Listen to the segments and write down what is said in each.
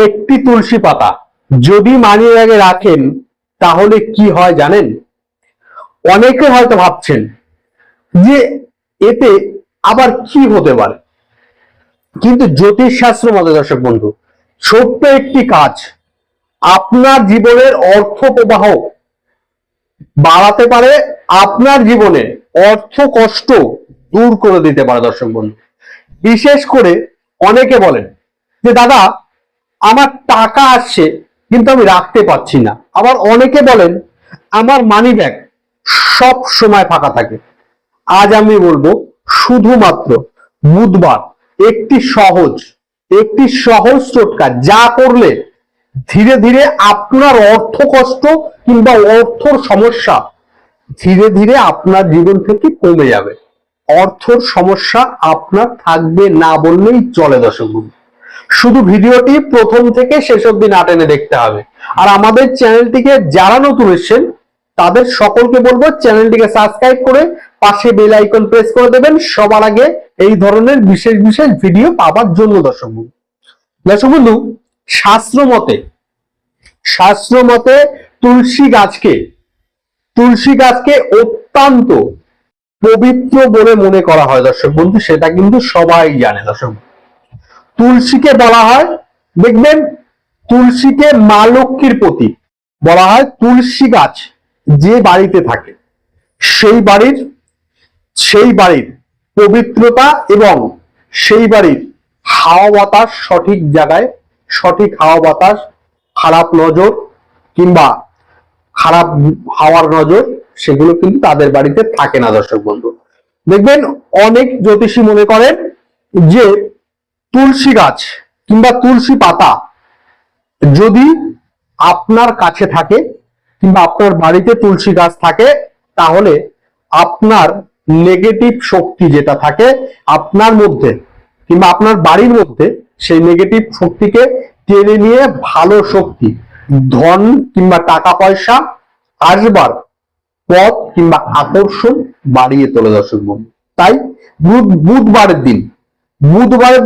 একটি তুলসী পাতা যদি মানি ব্যাগে রাখেন তাহলে কি হয় জানেন? অনেকে হয়তো ভাবছেন যে এতে আবার কি হতে পারে, কিন্তু জ্যোতিষ শাস্ত্র মতে দর্শক বন্ধু, ছোট্ট একটি কাজ আপনার জীবনের অর্থ প্রবাহ বাড়াতে পারে, আপনার জীবনে অর্থ কষ্ট দূর করে দিতে পারে দর্শক বন্ধু। বিশেষ করে অনেকে বলেন যে দাদা আমার টাকা আসছে কিন্তু আমি রাখতে পারছি না। আবার অনেকে বলেন আমার মানি ব্যাগ সব সময় ফাঁকা থাকে। আজ আমি বলবো শুধুমাত্র বুধবার একটি সহজ টোটকা, যা করলে ধীরে ধীরে আপনার অর্থ কষ্ট কিংবা অর্থর সমস্যা ধীরে ধীরে আপনার জীবন থেকে কমে যাবে। অর্থর সমস্যা আপনার থাকবে না বললেই চলে দর্শক বন্ধু। শুধু ভিডিওটি প্রথম থেকে শেষ অবধি না টেনে দেখতে হবে। আর আমাদের চ্যানেলটিকে যারা নতুন এসেছেন তাদের সকলকে বলবো চ্যানেলটিকে সাবস্ক্রাইব করে পাশে বেল আইকন প্রেস করে দেবেন সবার আগে এই ধরনের বিশেষ বিশেষ ভিডিও পাওয়ার জন্য দর্শক বন্ধু। দর্শক বন্ধু, শাস্ত্র মতে তুলসী গাছকে অত্যন্ত পবিত্র বলে মনে করা হয় দর্শক বন্ধু, সেটা কিন্তু সবাই জানে দর্শক। তুলসীকে বলা হয়, দেখবেন তুলসীকে মা লক্ষ্মীর প্রতীক বলা হয়। তুলসী গাছ যে বাড়িতে থাকে সেই বাড়ির পবিত্রতা এবং সেই বাড়ির হাওয়া বাতাস সঠিক জায়গায়, সঠিক হাওয়া বাতাস, খারাপ নজর কিংবা খারাপ হাওয়ার নজর সেগুলো কিন্তু তাদের বাড়িতে থাকে না দর্শক বন্ধু। দেখবেন অনেক জ্যোতিষী মনে করেন যে তুলসী গাছ কিংবা তুলসী পাতা যদি আপনার কাছে থাকে কিংবা আপনার বাড়িতে তুলসী গাছ থাকে তাহলে আপনার নেগেটিভ শক্তি যেটা থাকে আপনার মধ্যে কিংবা আপনার বাড়ির মধ্যে, সেই নেগেটিভ শক্তিকে টেনে নিয়ে ভালো শক্তি, ধন কিংবা টাকা পয়সা আসবার পথ কিংবা আকর্ষণ বাড়িয়ে তোলে দর্শক বন্ধু। তাই বুধবারের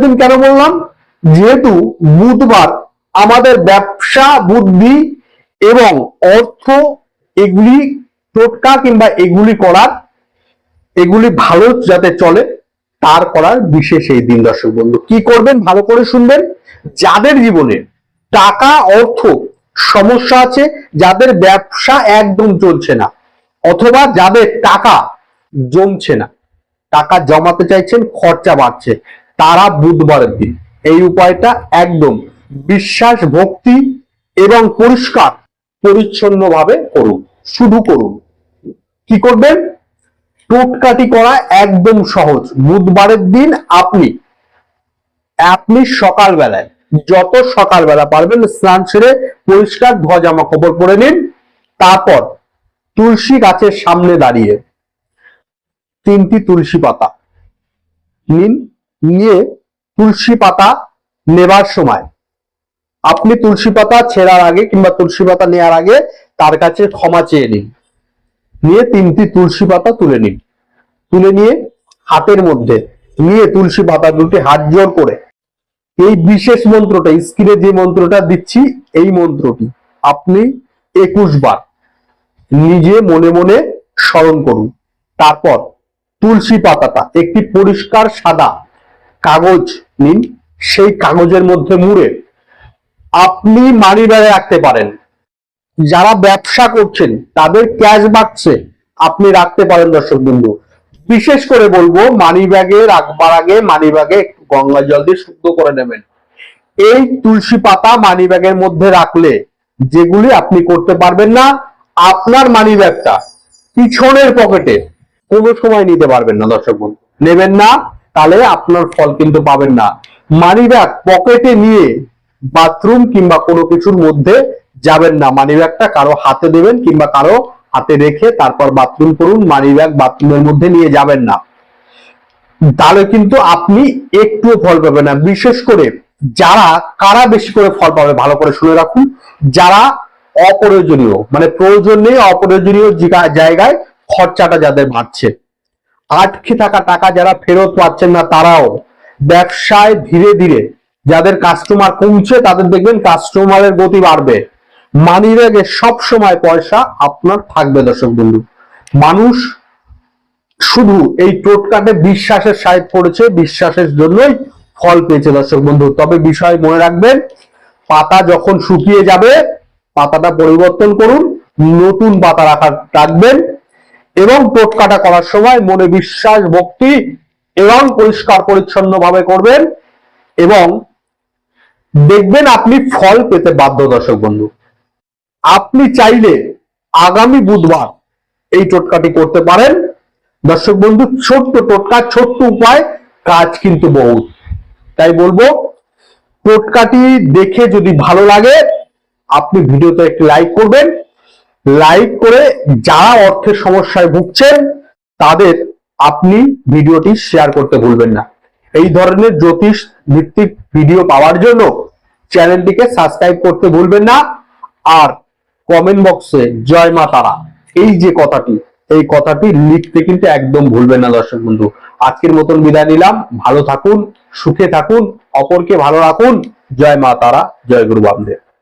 দিন কেন বললাম? যেহেতু বুধবার আমাদের ব্যবসা, বুদ্ধি এবং অর্থ এগুলি টোটকা কিংবা এগুলি ভালো যাতে চলে তার করার বিশেষ এই দিন দর্শক বন্ধু। কি করবেন ভালো করে শুনবেন। যাদের জীবনে টাকা অর্থ সমস্যা আছে, যাদের ব্যবসা একদম চলছে না, অথবা যাদের টাকা জমছে না, টাকা জমাতে চাইছেন খরচা বাড়ছে, তারা বুধবারের দিন এই উপায়টা একদম বিশ্বাস, ভক্তি এবং পরিষ্কার পরিচ্ছন্ন ভাবে করুন। শুধু করুন। কি করবেন? টোটকাটি করা একদম সহজ। বুধবারের দিন আপনি সকালবেলায়, যত সকালবেলা পারবেন স্নান সেরে পরিষ্কার ধোয়া জামা কাপড় পরে নিন। তারপর তুলসী গাছের সামনে দাঁড়িয়ে 3টি তুলসী পাতা নিন। নিয়ে তুলসী পাতা নেবার সময় আপনি তুলসী পাতা ছেঁড়ার আগে কিংবা তুলসী পাতা নেওয়ার আগে তার কাছে ক্ষমা চেয়ে নিন। নিয়ে 3টি তুলসী পাতা তুলে নিন। তুলে নিয়ে হাতের মধ্যে নিয়ে তুলসী পাতা দুটি হাত জোড় করে এই বিশেষ মন্ত্রটা, স্ক্রিনে যে মন্ত্রটা দিচ্ছি, এই মন্ত্রটি আপনি 21 বার নিজে মনে মনে স্মরণ করুন। তারপর তুলসী পাতাটা একটি পরিষ্কার সাদা কাগজ নিন। সেই কাগজের মধ্যে মুড়ে আপনি মানি ব্যাগে রাখতে পারেন। যারা ব্যবসা করছেন তাদের ক্যাশ বাক্সে আপনি রাখতে পারেন দর্শক বন্ধু। বিশেষ করে বলবো মানি ব্যাগে রাখবার আগে মানি ব্যাগে একটু গঙ্গা জল দিয়ে শুদ্ধ করে নেবেন। এই তুলসী পাতা মানি ব্যাগের মধ্যে রাখলে যেগুলি আপনি করতে পারবেন না, আপনার মানি ব্যাগটা পিছনের পকেটে কোনো সময় নিতে পারবেন না দর্শক বন্ধু। নেবেন না, তাহলে আপনার ফল কিন্তু পাবেন না। মানি ব্যাগ পকেটে নিয়ে বাথরুম কিংবা কোনো কিছুর মধ্যে যাবেন না। মানি ব্যাগটা কারো হাতে দেবেন কিংবা কারো হাতে রেখে তারপর বাথরুম করুন। মানি ব্যাগ বাথরুমের মধ্যে নিয়ে যাবেন না, তাহলে কিন্তু আপনি একটুও ফল পাবেন না। বিশেষ করে কারা বেশি করে ফল পাবে ভালো করে শুনে রাখুন। যারা অপ্রয়োজনীয়, মানে প্রয়োজন নেই অপ্রয়োজনীয় জায়গায় খরচাটা যাদের বাড়ছে, আটকে থাকা টাকা যারা ফেরত পাচ্ছেন না, তারাও ব্যবসায় ধীরে ধীরে যাদের কাস্টমার কমছে তাদের দেখবেন কাস্টমারের গতি বাড়বে। মানি ব্যাগে সব সময় পয়সা আপনার থাকবে দর্শক বন্ধু। মানুষ শুধু এই টোটকাতে বিশ্বাসের সাইড পড়েছে, বিশ্বাসের জন্যই ফল পেয়েছে দর্শক বন্ধু। তবে বিষয় মনে রাখবেন, পাতা যখন শুকিয়ে যাবে পাতাটা পরিবর্তন করুন, নতুন পাতা রাখবেন এবং টোটকাটা করার সময় মনে বিশ্বাস, ভক্তি এবং পরিষ্কার পরিচ্ছন্ন ভাবে করবেন এবং দেখবেন আপনি ফল পেতে বাধ্য দর্শক বন্ধু। আপনি চাইলে আগামী বুধবার এই টোটকাটি করতে পারেন দর্শক বন্ধু। ছোট্ট টোটকা, ছোট্ট উপায়, কাজ কিন্তু বহুত। তাই বলবো টোটকাটি দেখে যদি ভালো লাগে আপনি ভিডিওতে একটি লাইক করবেন। লাইক করে যারা অর্থের সমস্যায় ভুগছেন তাদের আপনি ভিডিওটি শেয়ার করতে ভুলবেন না। এই ধরনের জ্যোতিষ ভিত্তিক ভিডিও পাওয়ার জন্য চ্যানেলটিকে সাবস্ক্রাইব করতে ভুলবেন না। আর কমেন্ট বক্সে জয় মা তারা এই যে কথাটি, এই কথাটি লিখতে কিন্তু একদম ভুলবেন না দর্শক বন্ধু। আজকের মতন বিদায় নিলাম। ভালো থাকুন, সুখে থাকুন, অপরকে ভালো রাখুন। জয় মা তারা, জয় গুরু বামদেব।